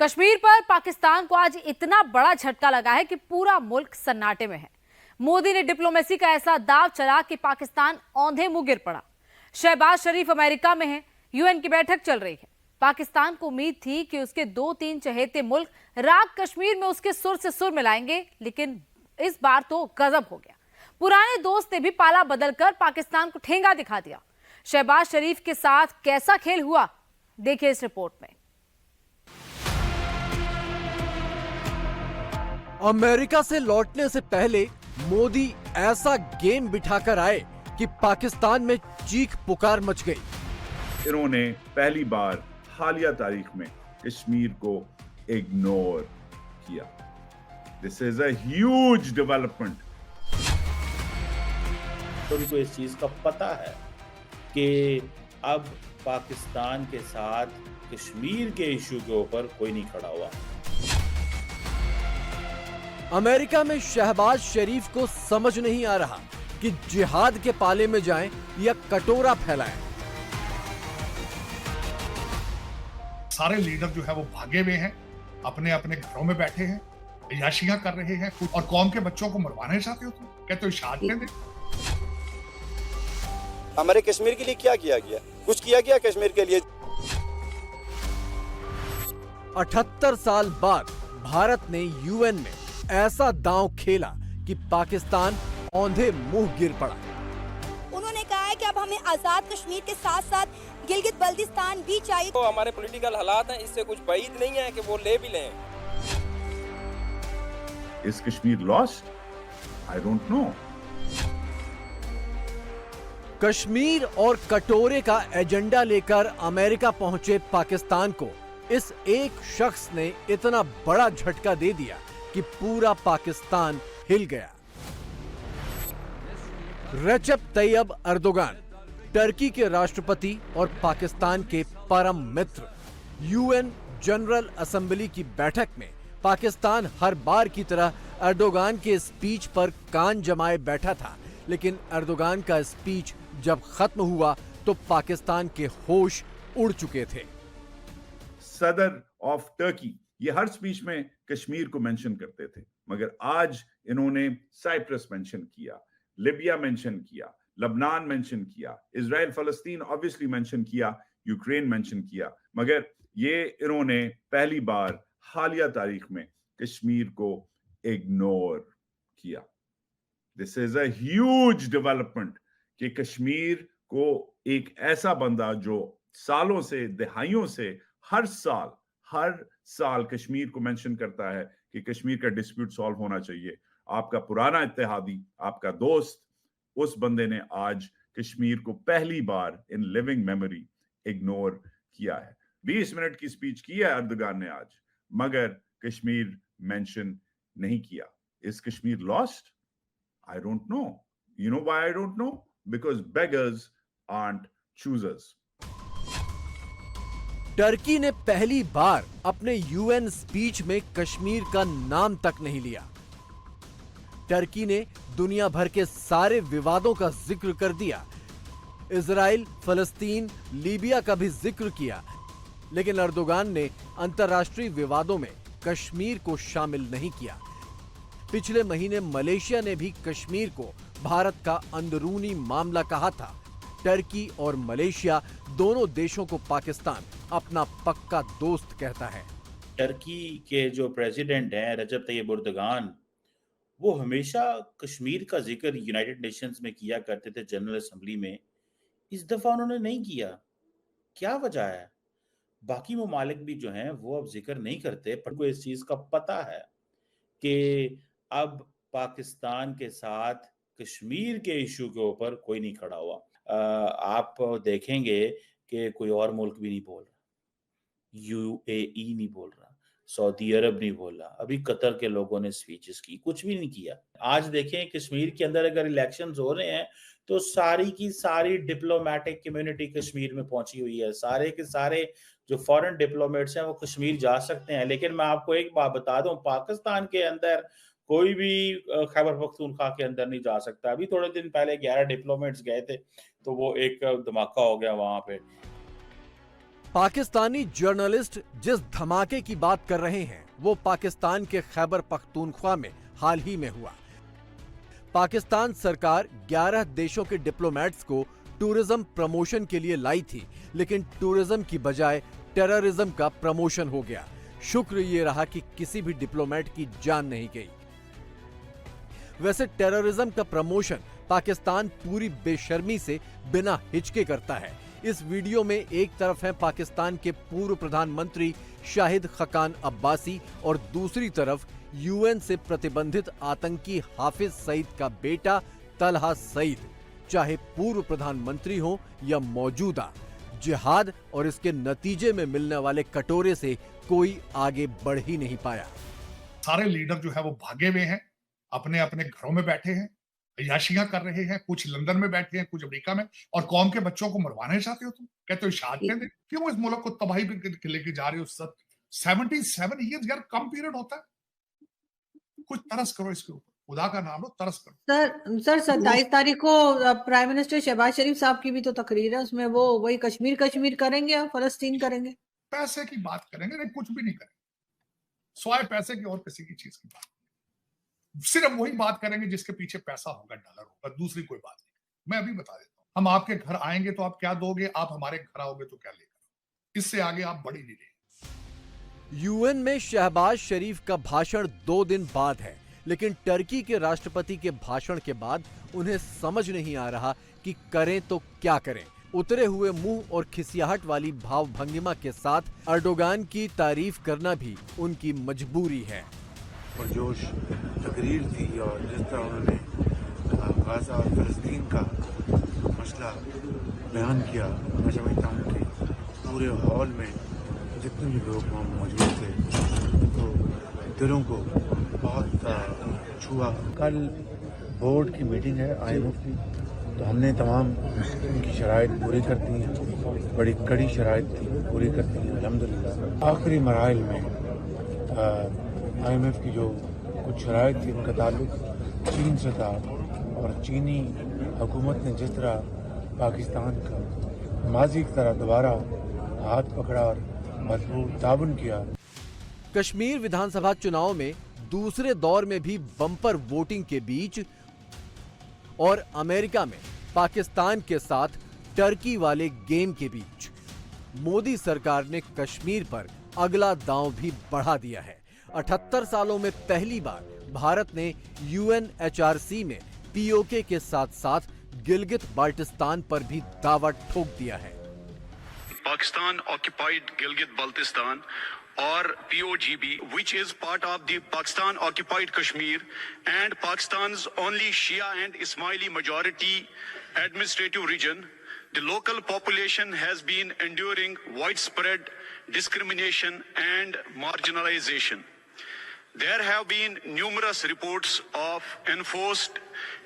कश्मीर पर पाकिस्तान को आज इतना बड़ा झटका लगा है कि पूरा मुल्क सन्नाटे में है। मोदी ने डिप्लोमेसी का ऐसा दाव चला कि पाकिस्तान औंधे मुंह गिर पड़ा। शहबाज शरीफ अमेरिका में है, यूएन की बैठक चल रही है। पाकिस्तान को उम्मीद थी कि उसके 2-3 चहेते मुल्क राग कश्मीर में उसके सुर से सुर मिलाएंगे, लेकिन इस बार तो गजब हो गया। पुराने दोस्त ने भी पाला बदलकर पाकिस्तान को ठेंगा दिखा दिया। शहबाज शरीफ के साथ कैसा खेल हुआ, देखिए इस रिपोर्ट में। अमेरिका से लौटने से पहले मोदी ऐसा गेम बिठाकर आए कि पाकिस्तान में चीख पुकार मच गई। इन्होंने पहली बार हालिया तारीख में कश्मीर को इग्नोर किया। This is a huge development. तो उनको इस चीज का पता है कि अब पाकिस्तान के साथ कश्मीर के इशू के ऊपर कोई नहीं खड़ा हुआ। अमेरिका में शहबाज शरीफ को समझ नहीं आ रहा कि जिहाद के पाले में जाएं या कटोरा फैलाएं। सारे लीडर जो है वो भागे हुए हैं, अपने अपने घरों में बैठे हैं, अय्याशियां कर रहे हैं और कौम के बच्चों को मरवाना चाहते हो तुम? कहते हो शहादतें दे। हमारे कश्मीर के लिए क्या किया गया? कुछ किया गया कश्मीर के लिए? 78 साल बाद भारत ने यूएन में ऐसा दांव खेला कि पाकिस्तान औंधे मुंह गिर पड़ा। उन्होंने कहा है कि अब हमें आजाद कश्मीर के साथ साथ गिलगित बल्तिस्तान भी चाहिए। तो हमारे पॉलिटिकल हालात हैं, इससे कुछ बैद नहीं है कि वो ले भी लें। Is Kashmir lost? I don't know. Kashmir और कटोरे का एजेंडा लेकर अमेरिका पहुंचे पाकिस्तान को इस एक शख्स ने इतना बड़ा झटका दे दिया कि पूरा पाकिस्तान हिल गया। रजब तैयब अर्दोगान, टर्की के राष्ट्रपति और पाकिस्तान के परम मित्र। यूएन जनरल असेंबली की बैठक में पाकिस्तान हर बार की तरह अर्दोगान के स्पीच पर कान जमाए बैठा था, लेकिन अर्दोगान का स्पीच जब खत्म हुआ तो पाकिस्तान के होश उड़ चुके थे। सदर ऑफ टर्की ये हर स्पीच में कश्मीर को मेंशन करते थे, मगर आज इन्होंने साइप्रस मेंशन किया, लिबिया मेंशन किया, लबनान मेंशन किया, इजराइल फलस्तीन ऑब्वियसली मेंशन किया, यूक्रेन मेंशन किया, मगर ये इन्होंने पहली बार हालिया तारीख में कश्मीर को इग्नोर किया। This is a huge development कि कश्मीर को एक ऐसा बंदा जो सालों से, दहाइयों से हर साल कश्मीर को मेंशन करता है कि कश्मीर का डिस्प्यूट सॉल्व होना चाहिए, आपका पुराना इत्तेहादी, आपका दोस्त, उस बंदे ने आज कश्मीर को पहली बार इन लिविंग मेमोरी इग्नोर किया है। 20 मिनट की स्पीच की है अर्दोगान ने आज, मगर कश्मीर मेंशन नहीं किया। Is Kashmir lost? I don't know. You know why I don't know? Because beggars aren't choosers. Turkey ने पहली बार अपने यूएन स्पीच में कश्मीर का नाम तक नहीं लिया। टर्की ने दुनिया भर के सारे विवादों का जिक्र कर दिया, इजराइल, फलस्तीन, लीबिया का भी जिक्र किया, लेकिन अर्दोगान ने अंतर्राष्ट्रीय विवादों में कश्मीर को शामिल नहीं किया। पिछले महीने मलेशिया ने भी कश्मीर को भारत का अंदरूनी मामला कहा था। टर्की और मलेशिया दोनों देशों को पाकिस्तान अपना पक्का दोस्त कहता है। टर्की के जो प्रेसिडेंट हैं रजब तैयब अर्दोगान, वो हमेशा कश्मीर का जिक्र यूनाइटेड नेशंस में किया करते थे, जनरल असेंबली में। इस दफा उन्होंने नहीं किया। क्या वजह है? बाकी ममालिक भी जो हैं वो अब जिक्र नहीं करते, पर को इस चीज का पता है कि अब पाकिस्तान के साथ कश्मीर के इशू के ऊपर कोई नहीं खड़ा हुआ। आप देखेंगे कि कोई और मुल्क भी नहीं बोल रहा, यूएई नहीं बोल रहा, सऊदी अरब नहीं बोल रहा, अभी कतर के लोगों ने स्पीचेस की, कुछ भी नहीं किया। आज देखें कश्मीर के अंदर अगर इलेक्शंस हो रहे हैं तो सारी की सारी डिप्लोमेटिक कम्युनिटी कश्मीर में पहुंची हुई है। सारे के सारे जो फॉरेन डिप्लोमेट्स हैं वो कश्मीर जा सकते हैं, लेकिन मैं आपको एक बात बता दूं, पाकिस्तान के अंदर कोई भी खैबर पख्तूनख्वा के अंदर नहीं जा सकता। अभी थोड़े दिन पहले 11 डिप्लोमेट्स गए थे तो वो एक धमाका हो गया वहां पे। पाकिस्तानी जर्नलिस्ट जिस धमाके की बात कर रहे हैं वो पाकिस्तान के खैबर पख्तूनख्वा में हाल ही में हुआ। पाकिस्तान सरकार 11 देशों के डिप्लोमेट्स को टूरिज्म प्रमोशन के लिए लाई थी, लेकिन टूरिज्म की बजाय टेररिज्म का प्रमोशन हो गया। शुक्र ये रहा कि किसी भी डिप्लोमेट की जान नहीं गई। वैसे टेररिज्म का प्रमोशन पाकिस्तान पूरी बेशर्मी से बिना हिचके करता है। इस वीडियो में एक तरफ हैं पाकिस्तान के पूर्व प्रधानमंत्री शाहिद खकान अब्बासी और दूसरी तरफ यूएन से प्रतिबंधित आतंकी हाफिज सईद का बेटा तलहा सईद। चाहे पूर्व प्रधानमंत्री हो या मौजूदा, जिहाद और इसके नतीजे में मिलने वाले कटोरे से कोई आगे बढ़ ही नहीं पाया। सारे लीडर जो है वो भागे हुए हैं, अपने अपने घरों में बैठे हैं, अय्याशियां कर रहे हैं, कुछ लंदन में बैठे हैं, कुछ अमेरिका में। और कौम के बच्चों को मरवाना चाहते हो तुम? कहते हो शहादतें दे, क्यों इस मुल्क को तबाही पे लेके जा रहे हो? 77 ईयर्स यार कम पीरियड होता है। कुछ तरस करो इसके ऊपर, खुदा का नाम लो, तरस करो। सर 27 तारीख को प्राइम मिनिस्टर शहबाज शरीफ साहब की भी तो तकरीर है, उसमें वो वही कश्मीर करेंगे और फलस्तीन करेंगे। पैसे की बात करेंगे, नहीं कुछ भी नहीं करेंगे, स्वाय पैसे की और किसी की चीज की बात। सिर्फ वही बात करेंगे जिसके पीछे पैसा होगा, डॉलर होगा, दूसरी कोई बात नहीं। मैं अभी बता देता हूँ, हम आपके घर आएंगे तो आप क्या दोगे, आप हमारे घर आओगे तो क्या लेकर? इससे आगे आप बढ़ ही नहीं रहे। यूएन में शहबाज शरीफ का भाषण 2 दिन बाद है, लेकिन टर्की के राष्ट्रपति के भाषण के बाद उन्हें समझ नहीं आ रहा कि करें तो क्या करें। उतरे हुए मुंह और खिसियाहट वाली भाव भंगिमा के साथ अर्डोगान की तारीफ करना भी उनकी मजबूरी है। और जोश तकरीर थी और जिस तरह उन्होंने गाज़ा और फ़लस्तीन का मसला बयान किया, मैं समझता हूँ कि पूरे हॉल में जितने भी लोग वहाँ मौजूद थे तो दिलों को बहुत छुआ। कल बोर्ड की मीटिंग है IMF की, तो हमने तमाम उनकी शराइत पूरी कर दी हैं, बड़ी कड़ी शराइत थी, पूरी कर दी हैं अल्हम्दुलिल्लाह। आखिरी मराइल में IMF की जो कुछ शराइत थी उनका ताल्लुक चीन से था और चीनी हुकूमत ने जिस तरह पाकिस्तान का माजी की तरह दोबारा हाथ पकड़ा और भरपूर ताबन किया। कश्मीर विधानसभा चुनाव में दूसरे दौर में भी बम्पर वोटिंग के बीच और अमेरिका में पाकिस्तान के साथ टर्की वाले गेम के बीच मोदी सरकार ने कश्मीर पर अगला दांव भी बढ़ा दिया है। 78 सालों में पहली बार भारत ने UNHRC में POK के साथ साथ गिलगित बाल्टिस्तान पर भी दावा ठोक दिया है। Pakistan occupied Gilgit Baltistan or POGB, which is part of the Pakistan occupied Kashmir and Pakistan's only Shia and Ismaili majority administrative region. The local population has been enduring widespread discrimination and marginalization. There have been numerous reports of enforced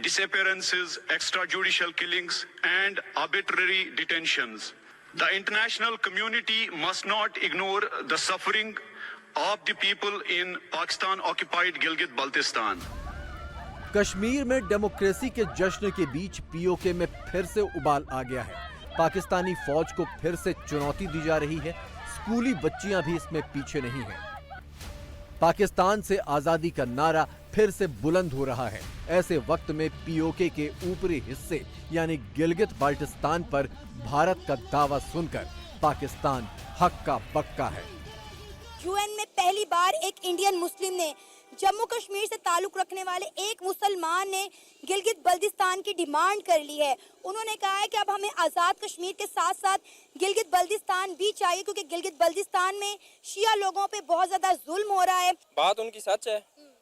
disappearances, extrajudicial killings, and arbitrary detentions. The international community must not ignore the suffering of the people in Pakistan-occupied Gilgit-Baltistan. Kashmir में democracy के जश्न के बीच POK में फिर से उबाल आ गया है। पाकिस्तानी फौज को फिर से चुनौती दी जा रही है। स्कूली बच्चियां भी इसमें पीछे नहीं हैं। पाकिस्तान से आजादी का नारा फिर से बुलंद हो रहा है। ऐसे वक्त में POK के ऊपरी हिस्से यानी गिलगित बाल्टिस्तान पर भारत का दावा सुनकर पाकिस्तान हक्का बक्का है। यूएन में पहली बार एक इंडियन मुस्लिम ने जम्मू कश्मीर से ताल्लुक रखने वाले एक मुसलमान ने गिलगित बल्दिस्तान की डिमांड कर ली है। उन्होंने कहा है कि अब हमें आज़ाद कश्मीर के साथ साथ गिलगित बल्दिस्तान भी चाहिए, क्योंकि गिलगित बल्दिस्तान में शिया लोगों पे बहुत ज्यादा जुल्म हो रहा है। बात उनकी सच है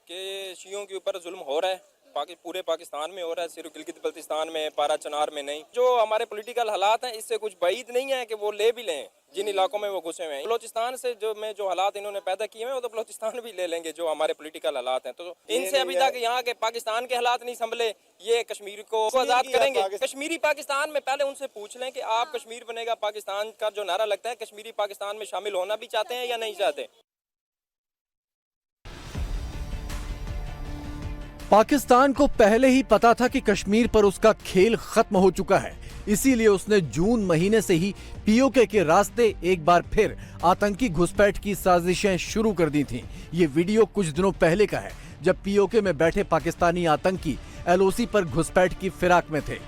कि शियों के ऊपर जुल्म हो रहा है, पूरे पाकिस्तान में हो रहा है, सिर्फ गिलगित बल्तिस्तान में, पारा चनार में नहीं। जो हमारे पॉलिटिकल हालात हैं, इससे कुछ बाइद नहीं है कि वो ले भी लें जिन इलाकों में वो घुसे हुए हैं। बलोचिस्तान से जो हालात इन्होंने पैदा किए हैं वो तो बलोचिस्तान भी ले लेंगे, जो हमारे पॉलिटिकल हालात हैं। तो इनसे अभी तक यहाँ के पाकिस्तान के हालात नहीं संभले, ये कश्मीर को आजाद करेंगे। कश्मीरी पाकिस्तान में पहले उनसे पूछ लें कि आप कश्मीर बनेगा पाकिस्तान का जो नारा लगता है, कश्मीरी पाकिस्तान में शामिल होना भी चाहते हैं या नहीं चाहते। पाकिस्तान को पहले ही पता था कि कश्मीर पर उसका खेल खत्म हो चुका है, इसीलिए उसने जून महीने से ही पीओके के रास्ते एक बार फिर आतंकी घुसपैठ की साजिशें शुरू कर दी थीं। ये वीडियो कुछ दिनों पहले का है, जब पीओके में बैठे पाकिस्तानी आतंकी एलओसी पर घुसपैठ की फिराक में थे।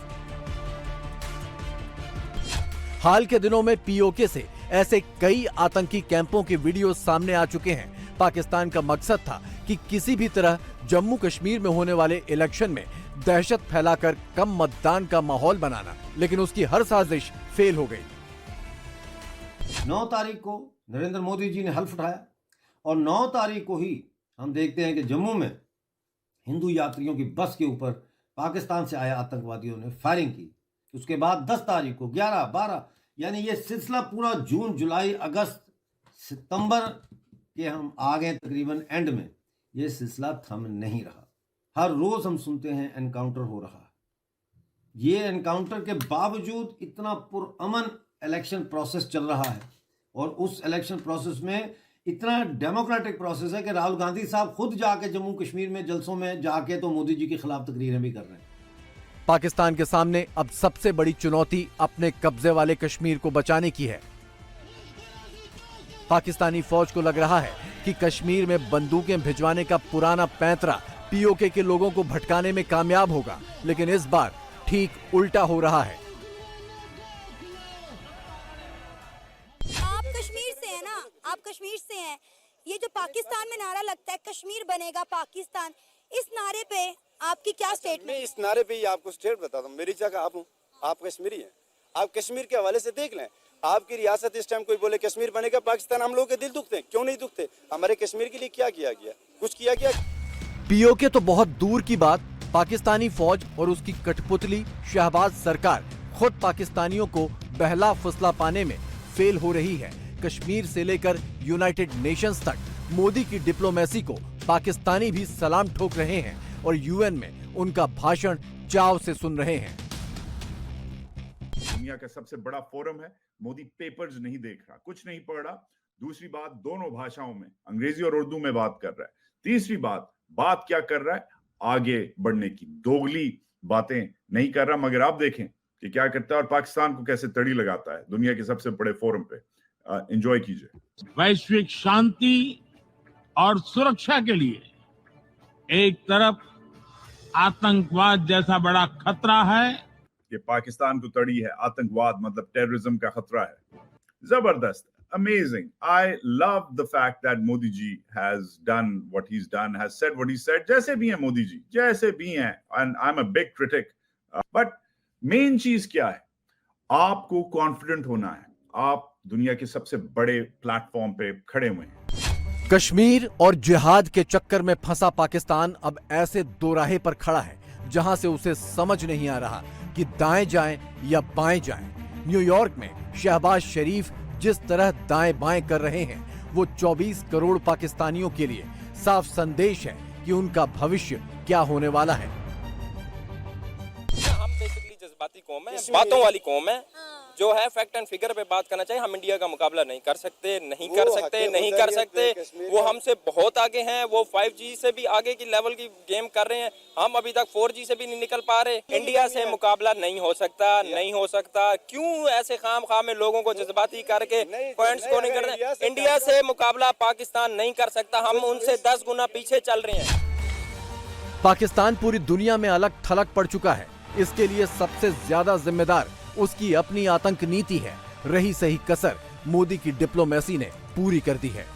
हाल के दिनों में पीओके से ऐसे कई आतंकी कैंपों के वीडियो सामने आ चुके हैं। पाकिस्तान का मकसद था कि किसी भी तरह जम्मू कश्मीर में होने वाले इलेक्शन में दहशत फैलाकर कम मतदान का माहौल बनाना, लेकिन उसकी हर साजिश फेल हो गई। 9 तारीख को नरेंद्र मोदी जी ने हल्फ उठाया और 9 तारीख को ही हम देखते हैं कि जम्मू में हिंदू यात्रियों की बस के ऊपर पाकिस्तान से आए आतंकवादियों ने फायरिंग की। उसके बाद 10 तारीख को 11, 12 यानी ये सिलसिला पूरा जून, जुलाई, अगस्त, सितंबर के हम आ गए तकरीबन एंड में, ये सिलसिला थम नहीं रहा। हर रोज हम सुनते हैं एनकाउंटर हो रहा है। ये एनकाउंटर के बावजूद इतना पुरअमन इलेक्शन प्रोसेस चल रहा है और उस इलेक्शन प्रोसेस में इतना डेमोक्रेटिक प्रोसेस है कि राहुल गांधी साहब खुद जाके जम्मू कश्मीर में जलसों में जाके तो मोदी जी के खिलाफ तकरीरें भी कर रहे हैं। पाकिस्तान के सामने अब सबसे बड़ी चुनौती अपने कब्जे वाले कश्मीर को बचाने की है। पाकिस्तानी फौज को लग रहा है कि कश्मीर में बंदूकें भिजवाने का पुराना पैंतरा पीओके के लोगों को भटकाने में कामयाब होगा, लेकिन इस बार ठीक उल्टा हो रहा है। आप कश्मीर से हैं ना, आप कश्मीर से हैं। ये जो पाकिस्तान में नारा लगता है कश्मीर बनेगा पाकिस्तान, इस नारे पे आपकी क्या स्टेटमेंट? मैं इस नारे पे ही आपको स्टेट बताता हूँ। मेरी जगह आप हूँ, आप कश्मीरी हैं। आप कश्मीर के हवाले से देख लें, आपकी रियासत इस टाइम कोई बोले कश्मीर बनेगा पाकिस्तान, हम लोगों के दिल दुखते हैं। क्यों नहीं दुखते? हमारे कश्मीर के लिए क्या किया गया? कुछ किया गया? पीओके तो बहुत दूर की बात, पाकिस्तानी फौज और उसकी कठपुतली शहबाज सरकार खुद पाकिस्तानियों को बहला फुसला पाने में फेल हो रही है। कश्मीर से लेकर यूनाइटेड नेशंस तक मोदी की डिप्लोमेसी को पाकिस्तानी भी सलाम ठोक रहे हैं और यूएन में उनका भाषण चाव से सुन रहे हैं। दुनिया का सबसे बड़ा फोरम है, मोदी पेपर्स नहीं देख रहा, कुछ नहीं पढ़ रहा। दूसरी बात, दोनों भाषाओं में, अंग्रेजी और उर्दू में बात कर रहा है। तीसरी बात क्या कर रहा है? आगे बढ़ने की दोगली बातें नहीं कर रहा, मगर आप देखें कि क्या करता है और पाकिस्तान को कैसे तड़ी लगाता है दुनिया के सबसे बड़े फोरम पे। एंजॉय कीजिए। वैश्विक शांति और सुरक्षा के लिए एक तरफ आतंकवाद जैसा बड़ा खतरा है कि पाकिस्तान को तड़ी है, आतंकवाद मतलब टेररिज्म का खतरा है। जबरदस्त, amazing. I love the fact that Modi ji has done what he's done, has said what he said. जैसे भी हैं मोदी जी, जैसे भी हैं, and I'm a big critic. But main चीज क्या है? आपको कॉन्फिडेंट होना है। आप दुनिया के सबसे बड़े प्लेटफॉर्म पे खड़े हुए हैं। कश्मीर और जिहाद के चक्कर में फंसा पाकिस्तान अब ऐसे दोराहे पर खड़ा है जहां से उसे समझ नहीं आ रहा कि दाएं जाएं या बाएं जाएं। न्यूयॉर्क में शहबाज शरीफ जिस तरह दाएं बाएं कर रहे हैं, वो 24 करोड़ पाकिस्तानियों के लिए साफ संदेश है कि उनका भविष्य क्या होने वाला है। हम बेसिकली जज्बाती कौम है, बातों वाली कौम है, जो है फैक्ट एंड फिगर पे बात करना चाहिए। हम इंडिया का मुकाबला नहीं कर सकते। वो हमसे बहुत आगे हैं, वो 5G से भी आगे की लेवल की गेम कर रहे हैं। हम अभी तक 4G से भी नहीं निकल पा रहे। इंडिया से मुकाबला नहीं हो सकता। क्यों ऐसे खाम में लोगों को जज्बाती करके पॉइंट्स को नहीं कर रहे? इंडिया से मुकाबला पाकिस्तान नहीं कर सकता। हम उनसे 10 गुना पीछे चल रहे हैं। पाकिस्तान पूरी दुनिया में अलग थलग पड़ चुका है। इसके लिए सबसे ज्यादा जिम्मेदार उसकी अपनी आतंक नीति है। रही सही कसर मोदी की डिप्लोमेसी ने पूरी कर दी है।